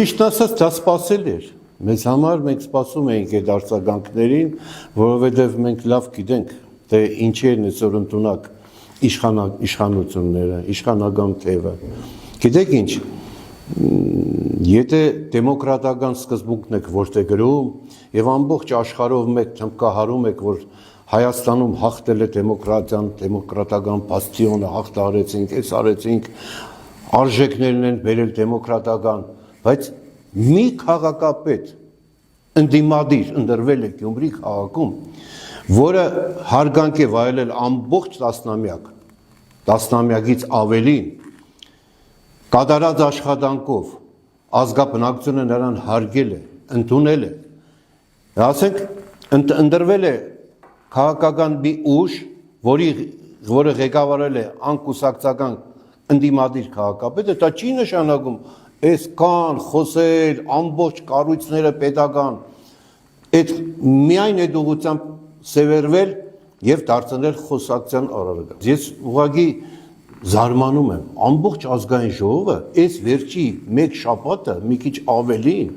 Ճիշտ ասած, դա սպասել էր։ Մեզ համար մենք սպասում էինք այդ արձագանքներին, որովհետև մենք լավ գիտենք, թե ինչի են այսօր ընդունակ իշխանությունները, իշխանական թևը։ Գիտեք ինչ, եթե դեմոկրատական սկզբունքն եք որտե գրում եւ ամբողջ աշխարհով մեկ թմկահարում եք, որ Հայաստանում հաղթել է դեմոկրատիան, դեմոկրատական բաստիոնը հաղթարեցինք, այս արեցինք, արժեքներն են բերել դեմոկրատական, բայց մի քաղաքապետ ընդդիմադիր ընդրվել է Գյումրի քաղաքում, որը հարգանք է վայելել ամբողջ տասնամյակից ավելին, կատարած աշխատանքով ազգաբնակչությունը նրան հարգել է, ընդունել է, ասենք ընդրվել է քաղաքական մի ուժ, որը ղեկավարել է անկուսակցական ընդդիմադիր քաղաքապետը, դա չի նշանակում այսքան խոսել ամբողջ կառույցները պետական, այդ միայն այդ ուղղությամբ սևեռվել եւ դարձնել խոսակցության արարած։ Ես ուղղակի զարմանում եմ, ամբողջ ազգային ժողովը այս վերջի մեկ շաբաթը մի քիչ ավելին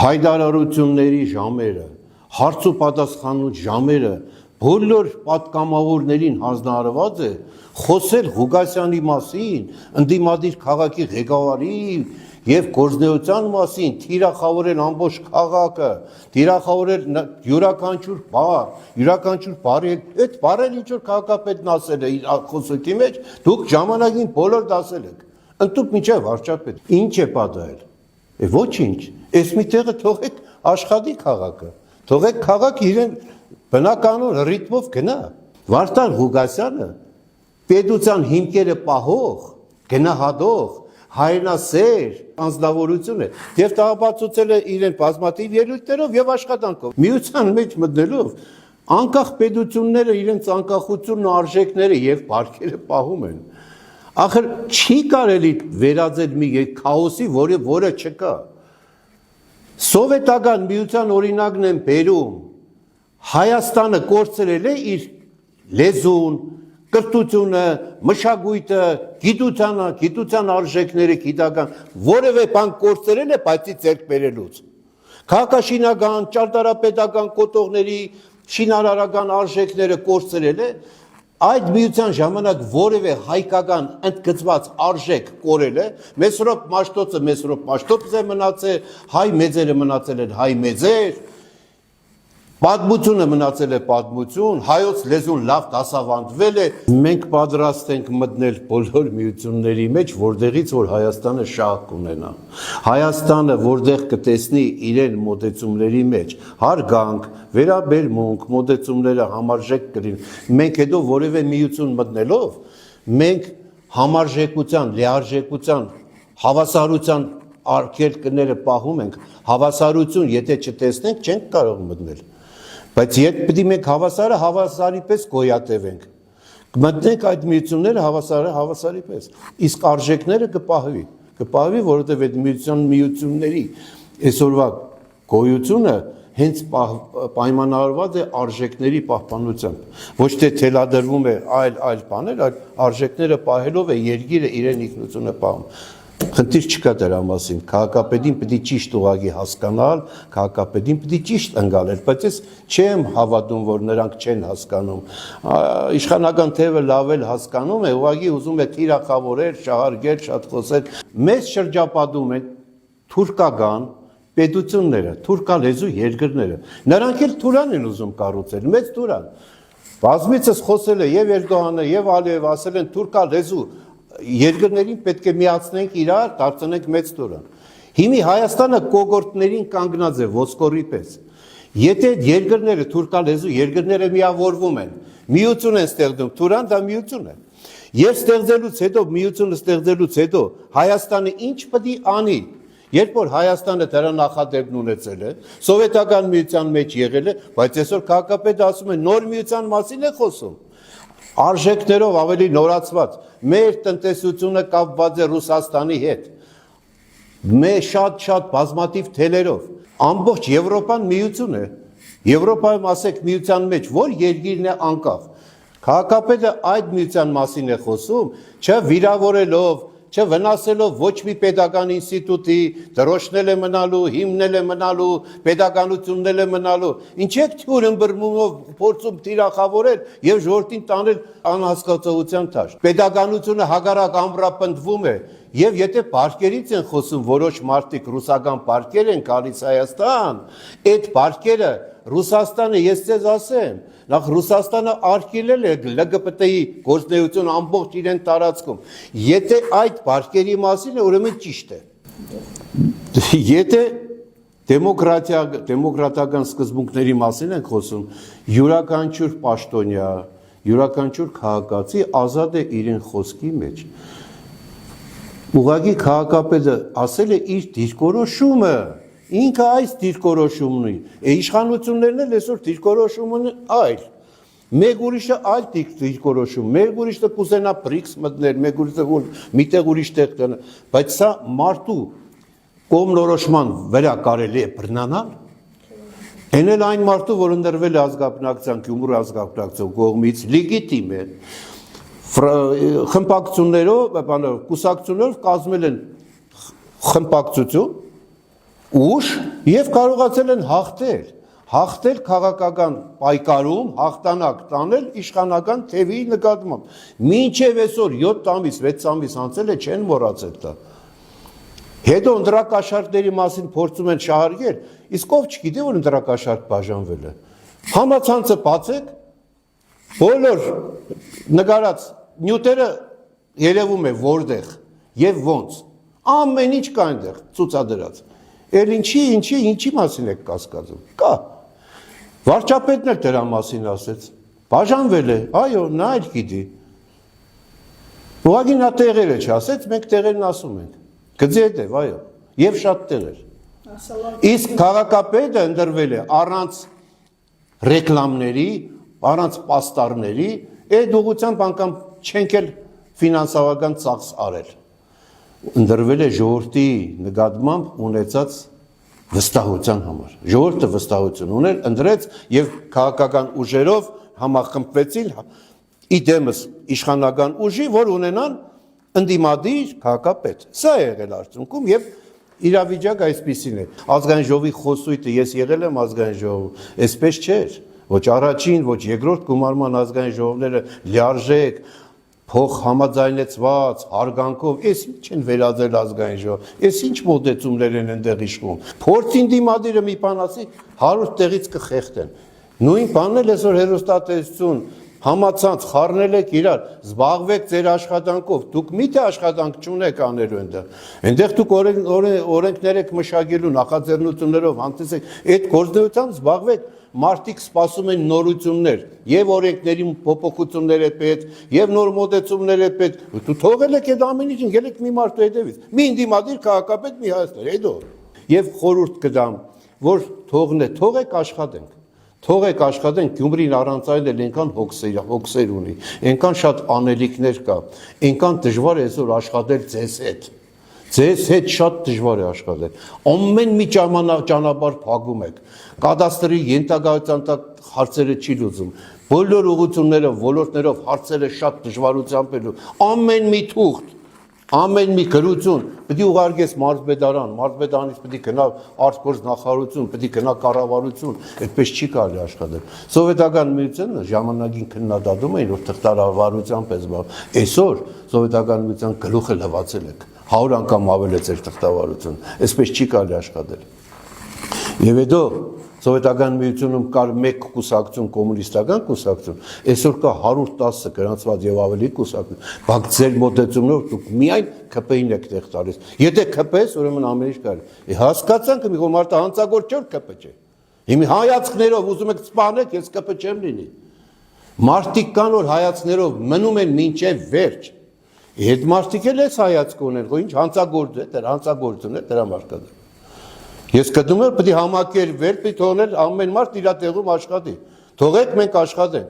հայտարարությունների ժամերը, հարց ու պատասխանու ժամերը բոլոր պատգամավորներին հանձնարարված է խոսել Ղուկասյանի մասին, ընդդիմադիր քաղաքի ղեկավարի եւ գործնեության մասին, թիրախավորել ամբողջ քաղաքը, թիրախավորել յուրաքանչյուր բառի, այդ բառերը ինչ որ քաղաքապետն ասել է իր խոսքի մեջ, դուք ժամանակին բոլոր դասել եք, ընդդուք մինչև վարչապետ, ինչ է պատահել, ոչինչ, այս մի տեղը թողեք աշխատի քաղաքը, թողեք քաղաք իրեն բնականոն ռիթմով գնա, Վարդան Ղուկասյանը պետության հիմքերը պահող, գնահատող, հայրենասեր անձնավորություն է եւ տաղապացուցել է իրեն բազմաթիվ ելույթներով եւ աշխատանքով։ Միության մեջ մտնելով անկախ պետությունները իրենց անկախությունն ու արժեքները եւ բարքերը պահում են։ Ախր չի կարելի վերածել մի քաոսի, որը չկա։ Սովետական միության օրինակն են բերում։ Հայաստանը կորցրել է իր լեզուն, կրթությունը, մշակույթը, գիտության արժեքները, գիտական, որևէ բան կորցրել է, բայց ձեռք բերելուց։ Քաղաքաշինական, ճարտարապետական կոթողների, շինարարական արժեքները կորցրել է, այդ միության ժամանակ որևէ հայկական ընդգծված արժեք կորել է, Մեսրոպ Մաշտոցը Մեսրոպ Մաշտոց է մնացել, հայ մեծերը մնացել են հայ մեծեր, պատմությունը մնացել է պատմություն, հայոց լեզուն լավ դասավանդվել է, մենք պատրաստ ենք մտնել բոլոր միությունների մեջ, որտեղից որ Հայաստանը շահ կունենա։ Հայաստանը որտեղ կտեսնի իրեն մոտեցումների մեջ, հարգանք, վերաբերմունք, մոտեցումները համարժեք կլին։ Մենք հետո որևէ միություն մտնելով, մենք համարժեքության, լիարժեքության, հավասարության արգելքները պահում ենք, հավասարություն, եթե չտեսնենք, չենք կարող մտնել։ Բայց եթե պիտի մենք հավասարի պես գոյատևենք, մտնենք այդ միությունները հավասարի պես, իսկ արժեքները կպահվի, որովհետև այդ միությունների այսօրվա գոյությունը հենց պայմանավորված է արժեքների պահպանությամբ, ոչ թե թելադրվում է այլ բաներ, այլ արժեքները պահելով է երկիրը իրեն ինքնությունը պահում։ Խնդիր չկա դրա մասին, քաղաքապետին պիտի ճիշտ ուղղակի հասկանալ, քաղաքապետին պիտի ճիշտ ընկալել, բայց ես չեմ հավատում, որ նրանք չեն հասկանում, իշխանական թևը լավ էլ հասկանում է, ուղղակի ուզում է թիրախավորել, շահարկել, շատ խոսել, մեզ շրջապատում են թուրքական պետությունները, թուրքալեզու երկրները, նրանք էլ Թուրան են ուզում կառուցել, մեծ Թուրան, բազմիցս խոսել է եւ Էրդողանը եւ Ալիևը ասել են թուրքալեզու երկրներին պետք է միացնենք իրար, դարձնենք մեծ Թուրան։ Հիմի Հայաստանը կողորտներին կանգնած է ոսկորի պես։ Եթե երկրները թուրքալեզու երկրները միավորվում են, միություն են ստեղծում, Թուրան դա միություն է։ Եվ ստեղծելուց հետո, միությունը ստեղծելուց հետո Հայաստանը ինչ պետք է անի, երբ որ Հայաստանը դրա նախադեպն ունեցել է, սովետական միության մեջ եղել է, բայց այսօր քաղաքապետը ասում է նոր միության մասին է խոսում։ Արժեքներով ավելի նորացված, մեր տնտեսությունը կապված է Ռուսաստանի հետ, մեր շատ բազմաթիվ թելերով, ամբողջ Եվրոպան միություն է, Եվրոպայում ասեք միության մեջ, որ երկիրն է անկախ, քաղաքապետը այդ միության մասին է խոսում, չվիրավորելով չվնասելով ոչ մի pedagogan ինստիտուտի, դրոշնել է մնալու, հիմնել է մնալու, pedagoganություննել է մնալու։ Ինչ եք թյուր ըմբռնումով փորձում թիրախավորել եւ ժողովրդին տանել անհասկացողության դաշտ։ Pedagoganությունը հագարակ ամրապնդվում է եւ եթե բարգերից են խոսում որոշ մարդիկ ռուսական բարգեր են գալիս Հայաստան, այդ բարգերը Ռուսաստանը ես ձեզ ասեմ, նախ Ռուսաստանը արգելել է ԼԳԲՏ-ի գործունեություն ամբողջ իրեն տարածքում։ Եթե այդ բարգերի մասին է, ուրեմն ճիշտ է։ Եթե դեմոկրատական սկզբունքների մասին ենք խոսում, յուրաքանչյուր պաշտոնյա, յուրաքանչյուր քաղաքացի ազատ է իրեն խոսքի մեջ։ Ուղղակի քաղաքապետը ասել է իր դիրքորոշումը, ինքը այս դիրքորոշումն ունի։ Իշխանություններն էլ այսօր դիրքորոշումն այլ։ Մեկ ուրիշը այլ դիրքորոշում, մեկ ուրիշը կուզենա BRICS մտնել, մեկ ուրիշը միտեղ ուրիշ տեղ կնա, բայց սա մարդու կողմնորոշման վրա կարելի է բռնանալ։ Այն էլ այն մարդու, որ ընտրվել է ազգաբնակցության, Գյումրու ազգաբնակցության կողմից, լեգիտիմ է։ Խմբակցություններով, կուսակցություններով կազմել են խմբակցություն, ուժ եւ կարողացել են հաղթել քաղաքական պայքարում, հաղթանակ տանել իշխանական թևի նկատմամբ։ Մինչև այսօր 7 ամիս, 6 ամիս անցել է, չեն մոռացել դա։ Հետո ընտրակաշարքների մասին փորձում են շահարկել, իսկ ով չգիտի, որ ընտրակաշարք բաժանվել է։ Համացանցը բացեք, բոլոր նկարած նյութերը երևում է որտեղ եւ ոնց։ Ամեն ինչ կա այնտեղ ցուցադրած։ Էլ ինչի մասին եք կասկածում։ Կա։ Վարչապետն էլ դրա մասին ասեց։ Բաժանվել է, այո, նա էլ գիտի։ Ուղղակի նա տեղերը չասեց, մենք տեղերն ասում ենք։ Գծի հետև, այո, եւ շատ տեղեր։ Իսկ քաղաքապետը ընտրվել է առանց ռեկլամների, առանց պաստառների, այդ ուղղությամբ անգամ չենք էլ ֆինանսավորական ծախս արել։ Ընտրվել է ժողովրդի նկատմամբ ունեցած վստահության համար։ Ժողովուրդը վստահություն ուներ, ընտրեց եւ քաղաքական ուժերով համախմբվեցին իդեմս իշխանական ուժի, որ ունենան ընդդիմադիր քաղաքապետ։ Սա է եղել արդյունքում եւ իրավիճակը այսպեսին է։ Ազգային ժողովի խոսույթը ես եղել եմ ազգային ժողովում, այսպես չէր։ Ոչ առաջին, ոչ երկրորդ գումարման ազգային ժողովները լիարժեք, փող համաձայնեցված, հարգանքով, այս ինչ են վերածել ազգային ժողով, այս ինչ մոտեցումներ են այնտեղ իշխում։ Փորձին դիմադիրը մի բան ասի, 100 տեղից կխեղդեն։ Նույն բանն էլ այսօր հերոստատեսություն համացանց խառնել եք իրար, զբաղվեք ձեր աշխատանքով, դուք միթե աշխատանք չունեք անելու այնտեղ դուք օրենքներ եք մշակելու, նախաձեռնություններով հանդիսեք, այդ գործունեությամբ զբաղվեք, մարդիկ սպասում են նորություններ, եւ օրենքների փոփոխություններ է պետք, եւ նոր մոտեցումներ է պետք, դու թողել եք այդ ամեն ինչը, ելեք մի մարդու հետևից, մի ընդդիմադիր քաղաքապետ մի Հայաստան, հետո եւ խորհուրդ կդամ, որ թողեք աշխատենք։ Թողեք աշխատենք, Գյումրին առանց այլ էլ այնքան հոգսեր ունի, այնքան շատ անելիքներ կա, այնքան դժվար է այսօր աշխատել ձեզ հետ։ Ձեզ հետ շատ դժվար է աշխատել։ Ամեն մի ճանապարհ փակում եք։ Կադաստրի ենթակայության տակ հարցերը չի լուծում։ Բոլոր ուղղություններով, ոլորտներով հարցերը շատ դժվարությամբ են լուծում։ Ամեն մի թուղթ, ամեն մի գրություն պետք է ուղարկես մարզպետարան, մարզպետարանից պետք է գնա արտգործ նախարարություն, պետք է գնա կառավարություն, այդպես չի կարելի աշխատել։ Սովետական միությունը ժամանակին քննադատում էին, որ թղթավարությամբ է զբաղվում։ Այսօր սովետական միության գլուխը լվացել եք, 100 անգամ ավելեցել թղթավարություն, այսպես չի կարելի աշխատել։ Եվ հետո Սովետական միությունում կար մեկ կուսակցություն, կոմունիստական կուսակցություն, այսօր կա 110 գրանցված եւ ավելի կուսակցություն, բայց ձեր մոտեցումով դուք միայն ԿՊ-ին եք տեղ տալիս։ Եթե ԿՊ-ս, ուրեմն ամեն ինչ կարելի։ Հասկացանք, մի մարդը հանցագործ չէ, ԿՊ չէ։ Հիմա հայացքներով ուզում եք սպանեք, ես ԿՊ չեմ լինի։ Մարդիկ կան, որ հայացքներով մնում են մինչև վերջ։ Այդ մարդիկ էլ էս հայացք ունեն, ինչ հանցագործ է, հանցագործություն է, դրա մարկադը։ Ես գտնում եմ պետք է համակերպվել, պետք է թողնել ամեն մարդ իր տեղում աշխատի։ Թողեք մենք աշխատենք։